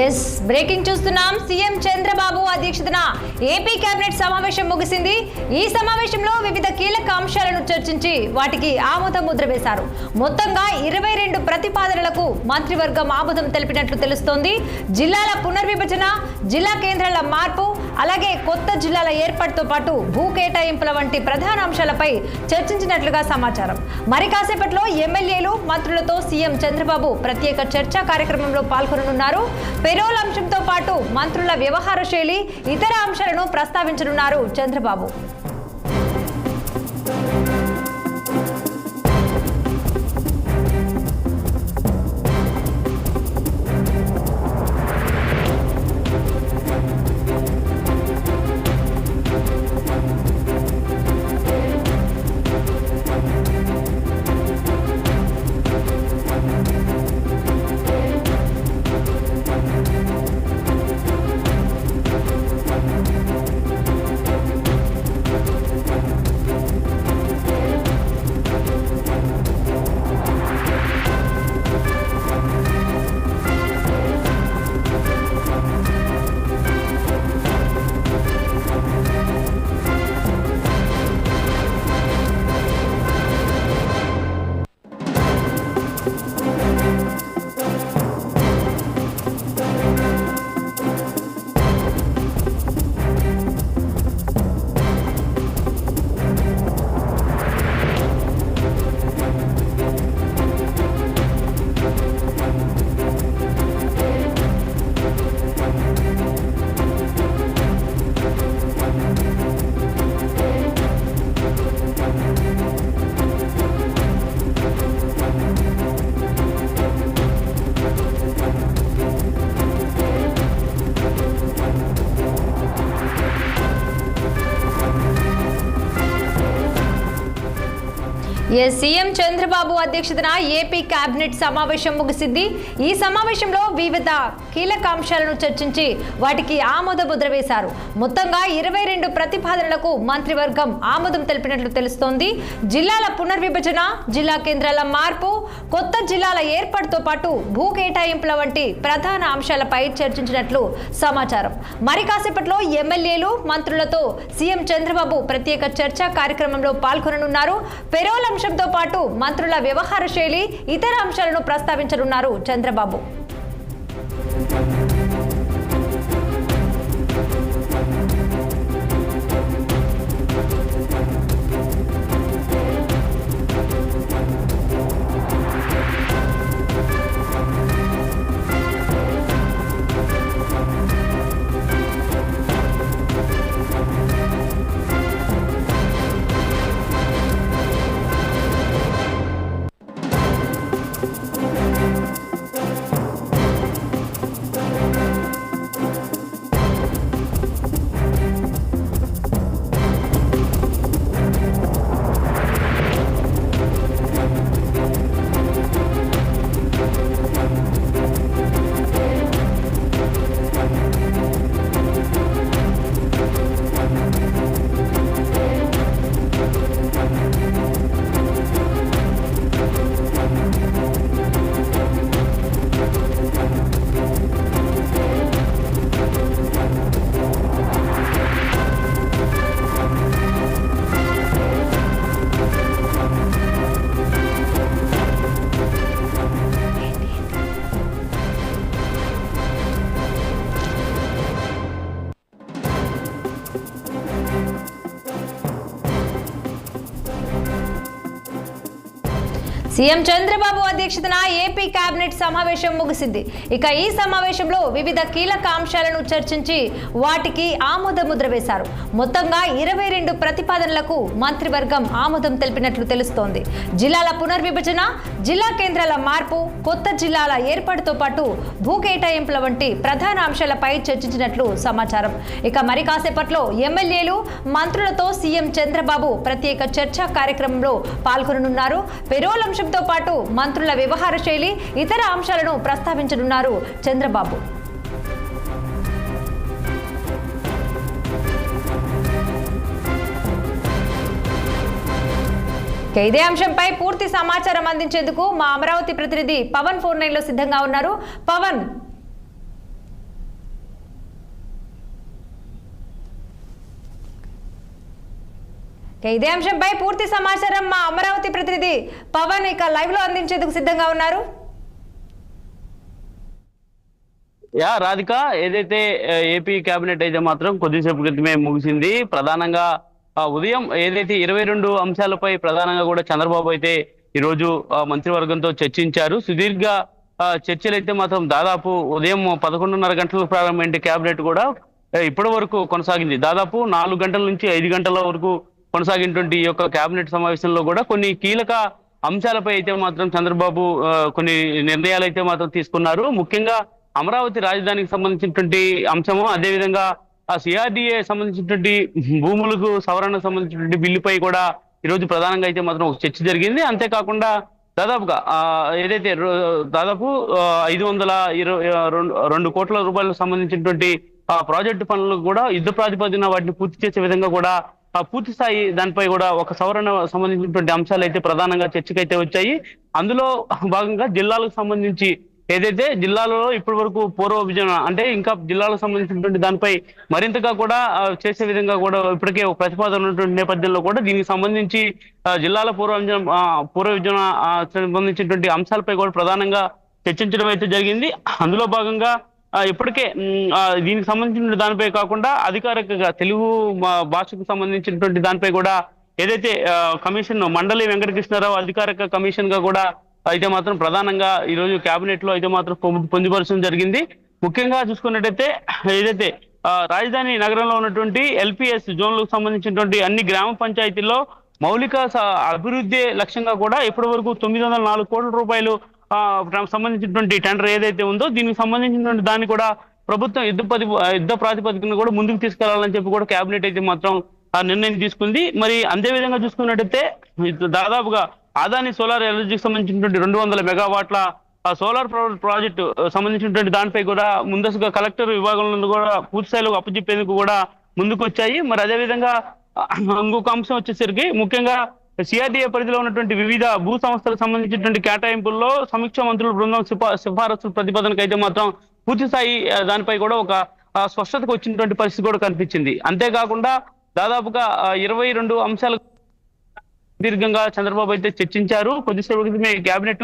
Yes breaking చూస్తున్నాం. CM Chandrababu అధ్యక్షతన AP cabinet సమావేశం ముగిసింది. ఈ సమావేశంలో వివిధ కీలక అంశాలను చర్చించి వాటికి ఆమోద ముద్ర వేశారు. మొత్తంగా 22 ప్రతిపాదనలకు మంత్రివర్గం ఆమోదం తెలిపినట్లు తెలుస్తోంది. జిల్లాల పునర్విభజన, జిల్లా కేంద్రాల మార్పు, అలాగే కొత్త జిల్లాల ఏర్పాటుతో పాటు భూ కేటాయింపుల వంటి ప్రధాన అంశాలపై చర్చించినట్లుగా సమాచారం. మరి కాసేపట్లో ఎమ్మెల్యేలు, మంత్రులతో సీఎం చంద్రబాబు ప్రత్యేక చర్చా కార్యక్రమంలో పాల్గొననున్నారు. పెరోల్ అంశంతో పాటు మంత్రుల వ్యవహార శైలి, ఇతర అంశాలను ప్రస్తావించనున్నారు చంద్రబాబు. సీఎం చంద్రబాబు అధ్యక్షతన ఏపీ కేబినెట్ సమావేశం ముగిసింది. ఈ సమావేశంలో వివిధ కీలక అంశాలను చర్చించి వాటికి ఆమోద ముద్ర వేశారు. మొత్తంగా 22 ప్రతిపాదనలకు మంత్రివర్గం ఆమోదం తెలిపినట్లు తెలుస్తోంది. జిల్లాల పునర్విభజన, జిల్లా కేంద్రాల మార్పు, కొత్త జిల్లాల ఏర్పాటుతో పాటు భూ కేటాయింపుల వంటి ప్రధాన అంశాలపై చర్చించినట్లు సమాచారం. మరి కాసేపట్లో ఎమ్మెల్యేలు, మంత్రులతో సీఎం చంద్రబాబు ప్రత్యేక చర్చా కార్యక్రమంలో పాల్గొననున్నారు. పెరోల్ అంశంతో పాటు మంత్రుల వ్యవహార శైలి, ఇతర అంశాలను ప్రస్తావించనున్నారు చంద్రబాబు. సీఎం చంద్రబాబు అధ్యక్షతన ఏపీ కేబినెట్ సమావేశం ముగిసింది. ఇక ఈ సమావేశంలో వివిధ కీలక అంశాలను చర్చించి వాటికి ఆమోద ముద్ర వేశారు. మొత్తంగా 22 ప్రతిపాదనలకు మంత్రివర్గం ఆమోదం తెలిపినట్లు తెలుస్తోంది. జిల్లాల పునర్విభజన, జిల్లా కేంద్రాల మార్పు, కొత్త జిల్లాల ఏర్పాటుతో పాటు భూ కేటాయింపుల వంటి ప్రధాన అంశాలపై చర్చించినట్లు సమాచారం. ఇక మరి కాసేపట్లో ఎమ్మెల్యేలు, మంత్రులతో సీఎం చంద్రబాబు ప్రత్యేక చర్చా కార్యక్రమంలో పాల్గొననున్నారు. పెరోల్ అంశంతో పాటు మంత్రుల వ్యవహార శైలి, ఇతర అంశాలను ప్రస్తావించనున్నారు చంద్రబాబు. ఇదే అంశంపై పూర్తి సమాచారం అందించేందుకు మా అమరావతి ప్రతినిధి పవన్ ఫోన్ లైన్ లో సిద్ధంగా ఉన్నారు. పవన్, ఇదే అంశంపై పూర్తి సమాచారం మా అమరావతి ప్రతినిధి పవన్ ఇక లైవ్ లో అందించేందుకు సిద్ధంగా ఉన్నారు. రాధిక, ఏదైతే ఏపీ కేబినెట్ అయితే మాత్రం కొద్దిసేపు క్రితమే ముగిసింది. ప్రధానంగా ఉదయం ఏదైతే 22 అంశాలపై ప్రధానంగా కూడా చంద్రబాబు అయితే ఈ రోజు మంత్రివర్గంతో చర్చించారు. సుదీర్ఘ చర్చలు అయితే మాత్రం దాదాపు ఉదయం 11:30 గంటలకు ప్రారంభమైన కేబినెట్ కూడా ఇప్పటి వరకు కొనసాగింది. దాదాపు 4 గంటల నుంచి 5 గంటల వరకు కొనసాగినటువంటి ఈ యొక్క కేబినెట్ సమావేశంలో కూడా కొన్ని కీలక అంశాలపై అయితే మాత్రం చంద్రబాబు కొన్ని నిర్ణయాలు అయితే మాత్రం తీసుకున్నారు. ముఖ్యంగా అమరావతి రాజధానికి సంబంధించినటువంటి అంశము, అదేవిధంగా ఆ సిఆర్డీఏ సంబంధించినటువంటి భూములకు సవరణకు సంబంధించినటువంటి బిల్లుపై కూడా ఈరోజు ప్రధానంగా అయితే మాత్రం ఒక చర్చ జరిగింది. అంతేకాకుండా దాదాపుగా ఏదైతే దాదాపు 522 కోట్ల రూపాయలకు సంబంధించినటువంటి ప్రాజెక్టు పనులకు కూడా యుద్ధ ప్రాతిపదికన వాటిని పూర్తి చేసే విధంగా కూడా పూర్తి స్థాయి దానిపై కూడా ఒక సవరణ సంబంధించినటువంటి అంశాలు అయితే ప్రధానంగా చర్చకైతే వచ్చాయి. అందులో భాగంగా జిల్లాలకు సంబంధించి ఏదైతే జిల్లాలలో ఇప్పటి వరకు పూర్వ విభజన అంటే ఇంకా జిల్లాలకు సంబంధించినటువంటి దానిపై మరింతగా కూడా చేసే విధంగా కూడా ఇప్పటికే ఒక ప్రతిపాదన ఉన్నటువంటి నేపథ్యంలో కూడా దీనికి సంబంధించి జిల్లాల పూర్వ విభజన సంబంధించినటువంటి అంశాలపై కూడా ప్రధానంగా చర్చించడం అయితే జరిగింది. అందులో భాగంగా ఇప్పటికే దీనికి సంబంధించిన దానిపై కాకుండా అధికారికంగా తెలుగు భాషకు సంబంధించినటువంటి దానిపై కూడా ఏదైతే కమిషన్ మండలి వెంకటకృష్ణారావు అధికారిక కమిషన్ గా కూడా అయితే మాత్రం ప్రధానంగా ఈ రోజు కేబినెట్ లో అయితే మాత్రం పొందుపరచడం జరిగింది. ముఖ్యంగా చూసుకున్నట్టయితే ఏదైతే రాజధాని నగరంలో ఉన్నటువంటి ఎల్పిఎస్ జోన్లకు సంబంధించినటువంటి అన్ని గ్రామ పంచాయతీల్లో మౌలిక అభివృద్ధి లక్ష్యంగా కూడా ఇప్పటి వరకు 904 కోట్ల రూపాయలు సంబంధించినటువంటి టెండర్ ఏదైతే ఉందో దీనికి సంబంధించినటువంటి దాన్ని కూడా ప్రభుత్వం యుద్ధ ప్రాతిపదికన కూడా ముందుకు తీసుకెళ్లాలని చెప్పి కూడా కేబినెట్ అయితే మాత్రం నిర్ణయం తీసుకుంది. మరి అదే విధంగా చూసుకున్నట్టయితే దాదాపుగా అదాని సోలార్ ఎనర్జీకి సంబంధించినటువంటి 200 మెగావాట్ల సోలార్ ప్రాజెక్టు సంబంధించినటువంటి దానిపై కూడా ముందస్తుగా కలెక్టర్ విభాగంలో కూడా పూర్తి స్థాయిలో అప్పచెప్పేందుకు కూడా ముందుకు వచ్చాయి. మరి అదేవిధంగా ఇంకొక అంశం వచ్చేసరికి ముఖ్యంగా సిఆర్డీఏ పరిధిలో ఉన్నటువంటి వివిధ భూ సంస్థలకు సంబంధించినటువంటి కేటాయింపుల్లో సమీక్ష మంత్రుల బృందం సిఫారసుల ప్రతిపాదనకు అయితే మాత్రం పూర్తి స్థాయి దానిపై కూడా ఒక స్పష్టతకు వచ్చినటువంటి పరిస్థితి కూడా కనిపించింది. అంతేకాకుండా దాదాపుగా 22 అంశాలు దీర్ఘంగా చంద్రబాబు అయితే చర్చించారు. కొద్దిసేపు క్రితమే కేబినెట్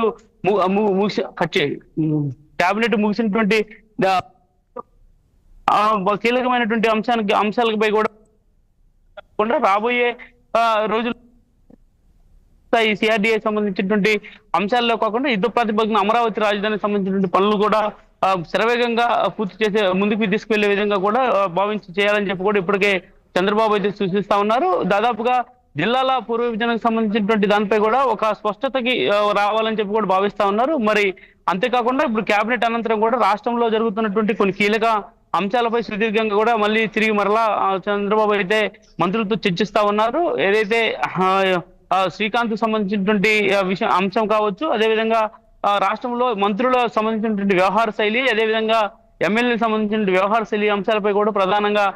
ముగిసినటువంటి కీలకమైనటువంటి అంశాలపై కూడా రాబోయే రోజులు ఈ సిఆర్డీఏ సంబంధించినటువంటి అంశాల్లో కాకుండా యుద్ధ ప్రాతిపదికన అమరావతి రాజధానికి సంబంధించినటువంటి పనులు కూడా శరవేగంగా పూర్తి చేసే ముందుకు తీసుకెళ్లే విధంగా కూడా భావించి చేయాలని చెప్పి కూడా ఇప్పటికే చంద్రబాబు అయితే సూచిస్తా ఉన్నారు. దాదాపుగా జిల్లాల పూర్వ విభజనకు సంబంధించినటువంటి దానిపై కూడా ఒక స్పష్టతకి రావాలని చెప్పి కూడా భావిస్తా ఉన్నారు. మరి అంతేకాకుండా ఇప్పుడు కేబినెట్ అనంతరం కూడా రాష్ట్రంలో జరుగుతున్నటువంటి కొన్ని కీలక అంశాలపై సుదీర్ఘంగా కూడా మళ్ళీ తిరిగి మరలా చంద్రబాబు అయితే మంత్రులతో చర్చిస్తా ఉన్నారు. ఏదైతే శ్రీకాంత్ సంబంధించినటువంటి అంశం కావచ్చు, అదేవిధంగా రాష్ట్రంలో మంత్రుల సంబంధించినటువంటి వ్యవహార శైలి, అదేవిధంగా ఎమ్మెల్యేలకు సంబంధించిన వ్యవహార శైలి అంశాలపై కూడా ప్రధానంగా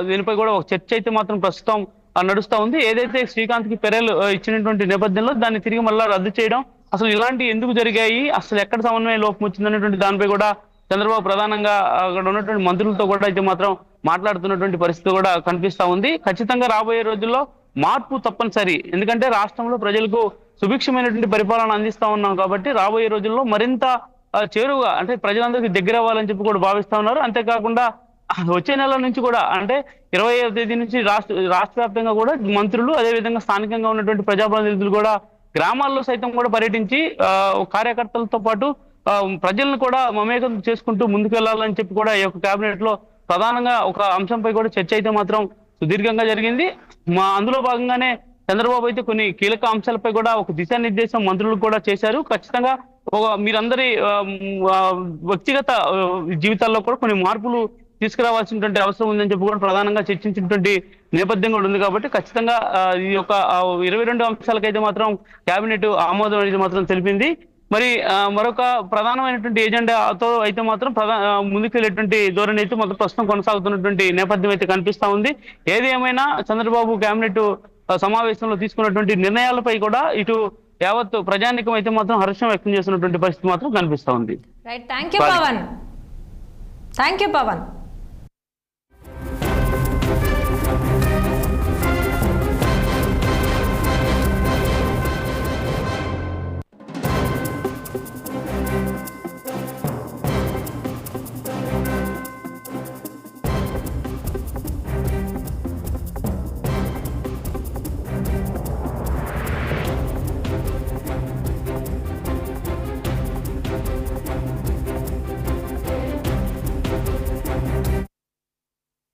దీనిపై కూడా ఒక చర్చ అయితే మాత్రం ప్రస్తుతం నడుస్తా ఉంది. ఏదైతే శ్రీకాంత్ కి పెరేలు ఇచ్చినటువంటి నేపథ్యంలో దాన్ని తిరిగి మళ్ళా రద్దు చేయడం, అసలు ఇలాంటి ఎందుకు జరిగాయి, అసలు ఎక్కడ సమన్వయ లోపం వచ్చిందనేటువంటి దానిపై కూడా చంద్రబాబు ప్రధానంగా అక్కడ ఉన్నటువంటి మంత్రులతో కూడా అయితే మాత్రం మాట్లాడుతున్నటువంటి పరిస్థితి కూడా కనిపిస్తా ఉంది. ఖచ్చితంగా రాబోయే రోజుల్లో మార్పు తప్పనిసరి. ఎందుకంటే రాష్ట్రంలో ప్రజలకు సుభిక్షమైనటువంటి పరిపాలన అందిస్తా ఉన్నాం కాబట్టి రాబోయే రోజుల్లో మరింత చేరువుగా అంటే ప్రజలందరికీ దగ్గర అవ్వాలని చెప్పి కూడా భావిస్తా ఉన్నారు. అంతేకాకుండా వచ్చే నెల నుంచి కూడా అంటే 20వ తేదీ నుంచి రాష్ట్ర వ్యాప్తంగా కూడా మంత్రులు అదేవిధంగా స్థానికంగా ఉన్నటువంటి ప్రజాప్రతినిధులు కూడా గ్రామాల్లో సైతం కూడా పర్యటించి కార్యకర్తలతో పాటు ప్రజలను కూడా మమేకం చేసుకుంటూ ముందుకు వెళ్ళాలని చెప్పి కూడా ఈ యొక్క కేబినెట్ లో ప్రధానంగా ఒక అంశంపై కూడా చర్చ అయితే మాత్రం సుదీర్ఘంగా జరిగింది. అందులో భాగంగానే చంద్రబాబు అయితే కొన్ని కీలక అంశాలపై కూడా ఒక దిశానిర్దేశం మంత్రులకు కూడా చేశారు. ఖచ్చితంగా మీరందరి వ్యక్తిగత జీవితాల్లో కూడా కొన్ని మార్పులు తీసుకురావాల్సినటువంటి అవసరం ఉందని చెప్పి కూడా ప్రధానంగా చర్చించినటువంటి నేపథ్యం కూడా ఉంది. కాబట్టి ఖచ్చితంగా ఈ యొక్క 22 అంశాలకైతే మాత్రం కేబినెట్ ఆమోదం అనేది మాత్రం తెలిపింది. మరి మరొక ప్రధానమైనటువంటి ఎజెండాతో అయితే మాత్రం ముందుకెళ్లేటువంటి ధోరణి అయితే మాత్రం ప్రస్తుతం కొనసాగుతున్నటువంటి నేపథ్యం అయితే కనిపిస్తా ఉంది. ఏది ఏమైనా చంద్రబాబు కేబినెట్ సమావేశంలో తీసుకున్నటువంటి నిర్ణయాలపై కూడా ఇటు యావత్ ప్రజానికం అయితే మాత్రం హర్షం వ్యక్తం చేస్తున్నటువంటి పరిస్థితి మాత్రం కనిపిస్తా ఉంది. Right, thank you Pawan.